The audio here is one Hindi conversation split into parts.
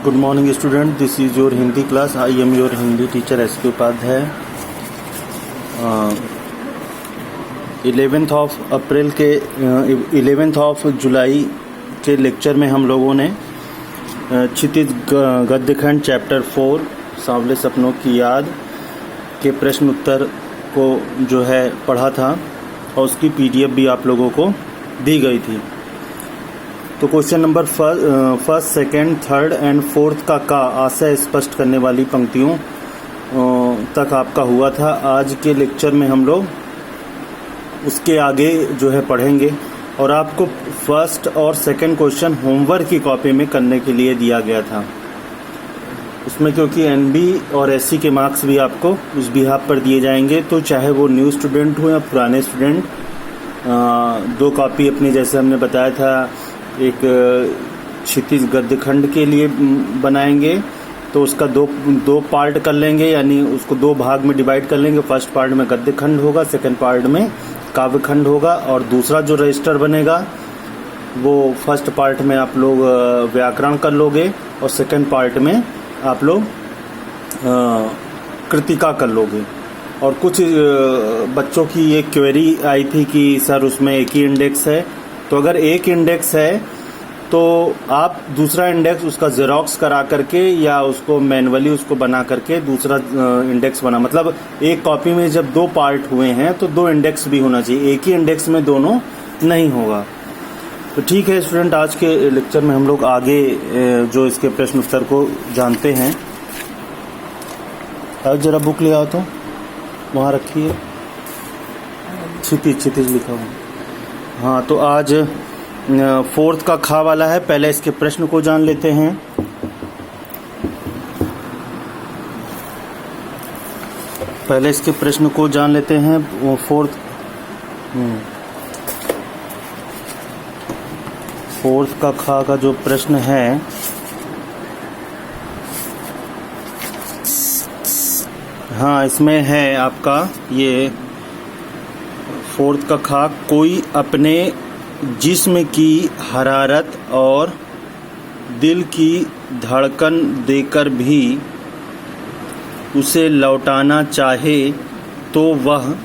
Good morning student, this is your Hindi class. I am your Hindi teacher SK Upadhyay. 11th of July के लेक्चर में हम लोगों ने क्षितिज गद्यखंड चैप्टर 4 सांवले सपनों की याद के प्रश्न उत्तर को जो है पढ़ा था और उसकी PDF भी आप लोगों को दी गई थी। तो question number first, second, third and fourth का आशय स्पष्ट करने वाली पंक्तियों तक आपका हुआ था। आज के लेक्चर में हम लोग उसके आगे जो है पढ़ेंगे और आपको फर्स्ट और सेकंड क्वेश्चन होमवर्क की कॉपी में करने के लिए दिया गया था। उसमें क्योंकि NB और SC के मार्क्स भी आपको उस बिहाफ पर दिए जाएंगे, तो चाहे वो न्यू स्टूडेंट हो या पुराने स्टूडेंट, 2 कॉपी अपनी जैसे हमने बताया था एक क्षितिज गद्यखंड के लिए बनाएंगे तो उसका दो पार्ट कर लेंगे, यानी उसको 2 भाग में डिवाइड कर लेंगे। फर्स्ट पार्ट में गद्यखंड होगा, सेकंड पार्ट में काव्यखंड होगा, और दूसरा जो रजिस्टर बनेगा वो फर्स्ट पार्ट में आप लोग व्याकरण कर लोगे और सेकंड पार्ट में आप लोग कृतिका कर लोगे। और कुछ बच्चों की एक क्वेरी आई थी कि सर उसमें एक ही इंडेक्स है, तो अगर एक इंडेक्स है तो आप दूसरा इंडेक्स उसका जेरोक्स करा करके या उसको मैनुअली उसको बना करके दूसरा इंडेक्स बना, मतलब एक कॉपी में जब 2 पार्ट हुए हैं तो 2 इंडेक्स भी होना चाहिए, एक ही इंडेक्स में दोनों नहीं होगा। तो ठीक है स्टूडेंट, आज के लेक्चर में हम लोग आगे जो इसके प्रश्न उत्तर को जानते हैं। अब जरा बुक ले आओ तो वहाँ रखी है, क्षितिज लिखा हुआ। हाँ, तो आज फोर्थ का खा वाला है। पहले इसके प्रश्न को जान लेते हैं। वो फोर्थ का खा का जो प्रश्न है, हाँ इसमें है आपका ये फोर्थ का खा, कोई अपने जिस्म की हरारत और दिल की धड़कन देकर भी उसे लौटाना चाहे तो वह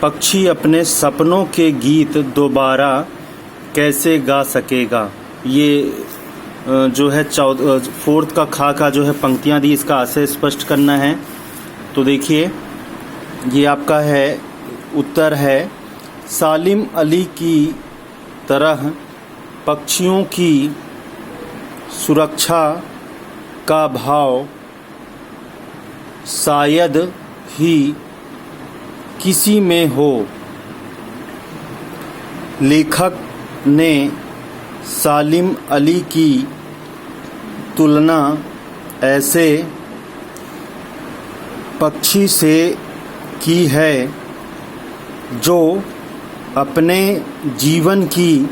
पक्षी अपने सपनों के गीत दोबारा कैसे गा सकेगा। ये जो है फोर्थ का खा का जो है पंक्तियां दी, इसका आशय स्पष्ट करना है। तो देखिए ये आपका है उत्तर है, सालिम अली की तरह पक्षियों की सुरक्षा का भाव शायद ही किसी में हो। लेखक ने सालिम अली की तुलना ऐसे पक्षी से की है जो अपने जीवन की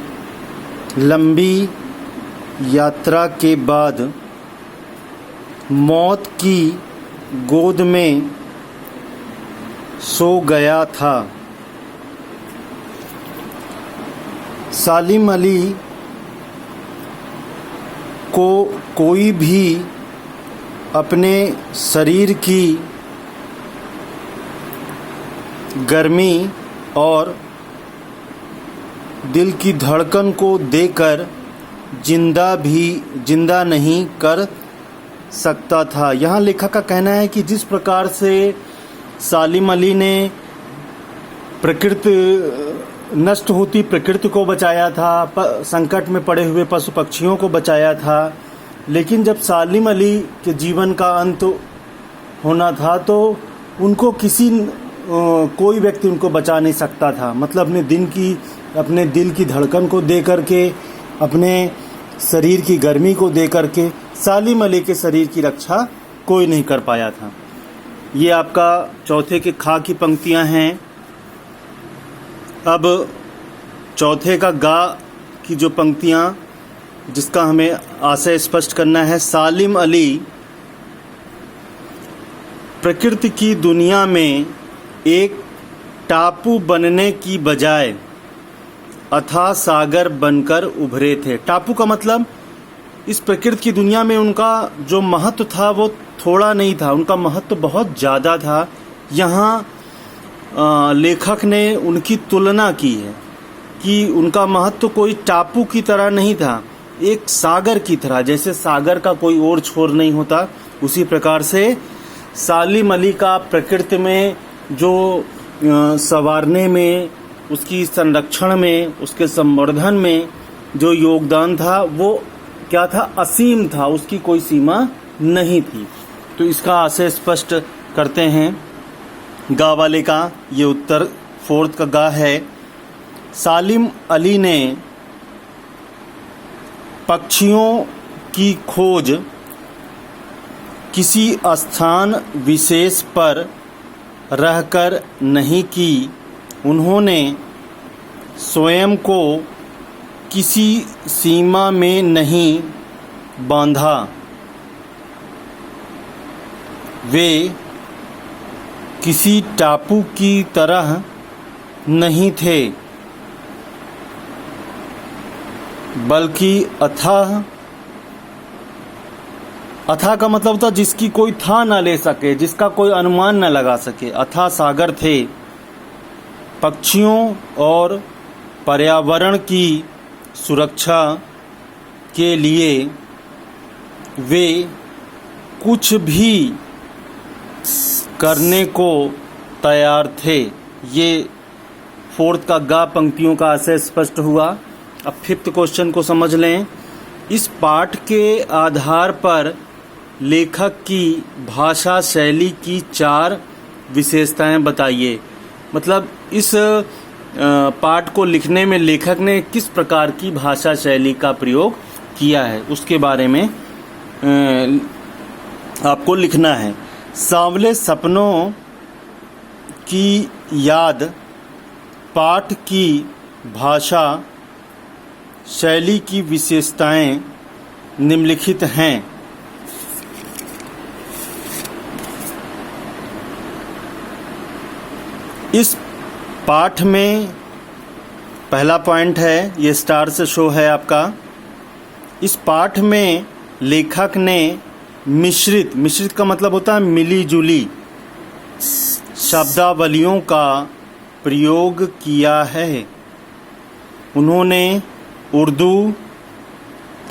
लंबी यात्रा के बाद मौत की गोद में सो गया था। सालिम अली को कोई भी अपने शरीर की गर्मी और दिल की धड़कन को देकर जिंदा नहीं कर सकता था। यहाँ लेखक का कहना है कि जिस प्रकार से सालिम अली ने नष्ट होती प्रकृति को बचाया था, संकट में पड़े हुए पशु पक्षियों को बचाया था, लेकिन जब सालिम अली के जीवन का अंत होना था तो उनको कोई व्यक्ति उनको बचा नहीं सकता था। मतलब अपने दिल की धड़कन को दे करके, अपने शरीर की गर्मी को दे करके सालिम अली के शरीर की रक्षा कोई नहीं कर पाया था। ये आपका चौथे के खा की पंक्तियां हैं। अब चौथे का गा की जो पंक्तियां, जिसका हमें आशय स्पष्ट करना है, सालिम अली प्रकृति की दुनिया में एक टापू बनने की बजाय अथाह सागर बनकर उभरे थे। टापू का मतलब इस प्रकृति की दुनिया में उनका जो महत्व था वो थोड़ा नहीं था, उनका महत्व बहुत ज़्यादा था। यहाँ लेखक ने उनकी तुलना की है कि उनका महत्व कोई टापू की तरह नहीं था, एक सागर की तरह। जैसे सागर का कोई और छोर नहीं होता, उसी प्रकार से सालिम अली का प्रकृति में जो संवारने में, उसकी संरक्षण में, उसके संवर्धन में जो योगदान था वो क्या था, असीम था, उसकी कोई सीमा नहीं थी। तो इसका आशय स्पष्ट करते हैं। गा वाले का ये उत्तर 4th का गा है। सालिम अली ने पक्षियों की खोज किसी स्थान विशेष पर रहकर नहीं की, उन्होंने स्वयं को किसी सीमा में नहीं बांधा। वे किसी टापू की तरह नहीं थे, बल्कि अथाह का मतलब होता जिसकी कोई था ना ले सके, जिसका कोई अनुमान न लगा सके, अथाह सागर थे। पक्षियों और पर्यावरण की सुरक्षा के लिए वे कुछ भी करने को तैयार थे। ये 4th का गा पंक्तियों का आशय स्पष्ट हुआ। अब 5th क्वेश्चन को समझ लें। इस पाठ के आधार पर लेखक की भाषा शैली की 4 विशेषताएं बताइए। मतलब इस पाठ को लिखने में लेखक ने किस प्रकार की भाषा शैली का प्रयोग किया है, उसके बारे में आपको लिखना है। सांवले सपनों की याद पाठ की भाषा शैली की विशेषताएं निम्नलिखित हैं। इस पाठ में पहला पॉइंट है, ये स्टार से शो है आपका। इस पाठ में लेखक ने मिश्रित का मतलब होता है मिली जुली शब्दावलियों का प्रयोग किया है। उन्होंने उर्दू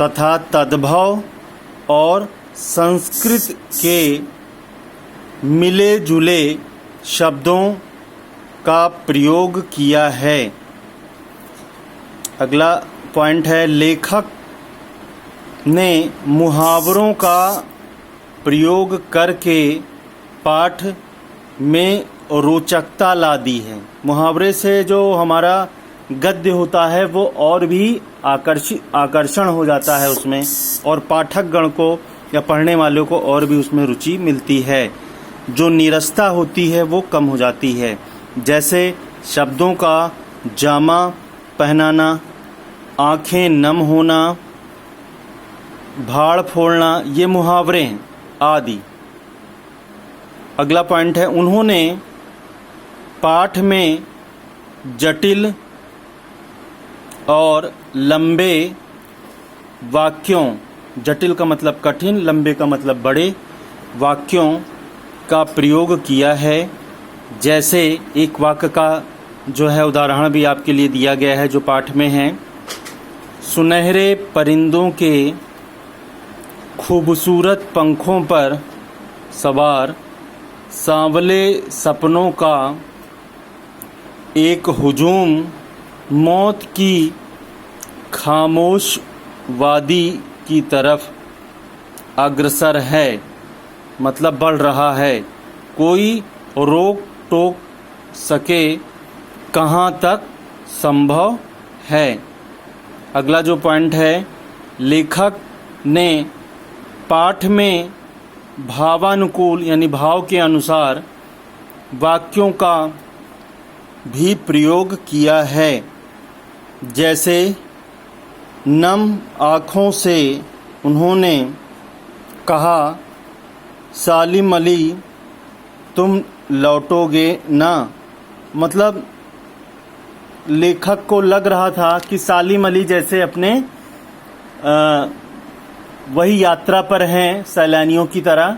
तथा तद्भव और संस्कृत के मिले जुले शब्दों का प्रयोग किया है। अगला पॉइंट है, लेखक ने मुहावरों का प्रयोग करके पाठ में रोचकता ला दी है। मुहावरे से जो हमारा गद्य होता है वो और भी आकर्षण हो जाता है उसमें, और पाठक गण को या पढ़ने वालों को और भी उसमें रुचि मिलती है। जो नीरसता होती है वो कम हो जाती है। जैसे शब्दों का जामा पहनाना, आंखें नम होना, भाड़ फोड़ना, ये मुहावरे हैं आदि। अगला पॉइंट है, उन्होंने पाठ में जटिल और लंबे वाक्यों, जटिल का मतलब कठिन, लंबे का मतलब बड़े वाक्यों का प्रयोग किया है। जैसे एक वाक्य का जो है उदाहरण भी आपके लिए दिया गया है जो पाठ में है। सुनहरे परिंदों के खूबसूरत पंखों पर सवार सांवले सपनों का एक हुजूम मौत की खामोश वादी की तरफ अग्रसर है, मतलब बढ़ रहा है। कोई रोक टोक सके कहाँ तक संभव है। अगला जो पॉइंट है, लेखक ने पाठ में भावानुकूल यानी भाव के अनुसार वाक्यों का भी प्रयोग किया है। जैसे नम आँखों से उन्होंने कहा, सालिम अली तुम लौटोगे ना। मतलब लेखक को लग रहा था कि सालिम अली जैसे अपने वही यात्रा पर हैं सैलानियों की तरह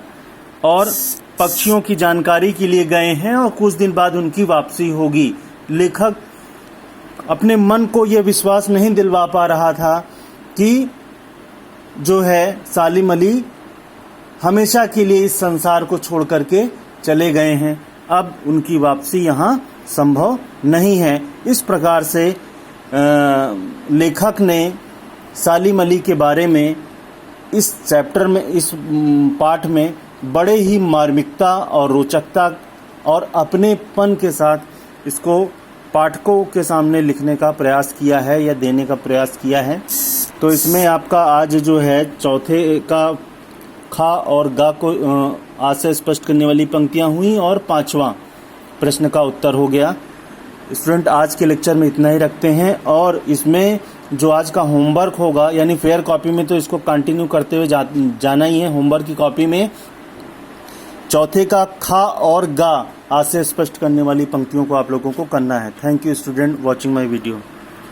और पक्षियों की जानकारी के लिए गए हैं और कुछ दिन बाद उनकी वापसी होगी। लेखक अपने मन को यह विश्वास नहीं दिलवा पा रहा था कि जो है सालिम अली हमेशा के लिए इस संसार को छोड़ करके चले गए हैं, अब उनकी वापसी यहाँ संभव नहीं है। इस प्रकार से लेखक ने सालिम अली के बारे में इस चैप्टर में, इस पाठ में बड़े ही मार्मिकता और रोचकता और अपनेपन के साथ इसको पाठकों के सामने लिखने का प्रयास किया है या देने का प्रयास किया है। तो इसमें आपका आज जो है चौथे का खा और गा को आशय स्पष्ट करने वाली पंक्तियां हुई और 5वां प्रश्न का उत्तर हो गया। स्टूडेंट, आज के लेक्चर में इतना ही रखते हैं और इसमें जो आज का होमवर्क होगा यानी फेयर कॉपी में तो इसको कंटिन्यू करते हुए जाना ही है। होमवर्क की कॉपी में चौथे का खा और गा आशय स्पष्ट करने वाली पंक्तियों को आप लोगों को करना है। Thank you student watching my video.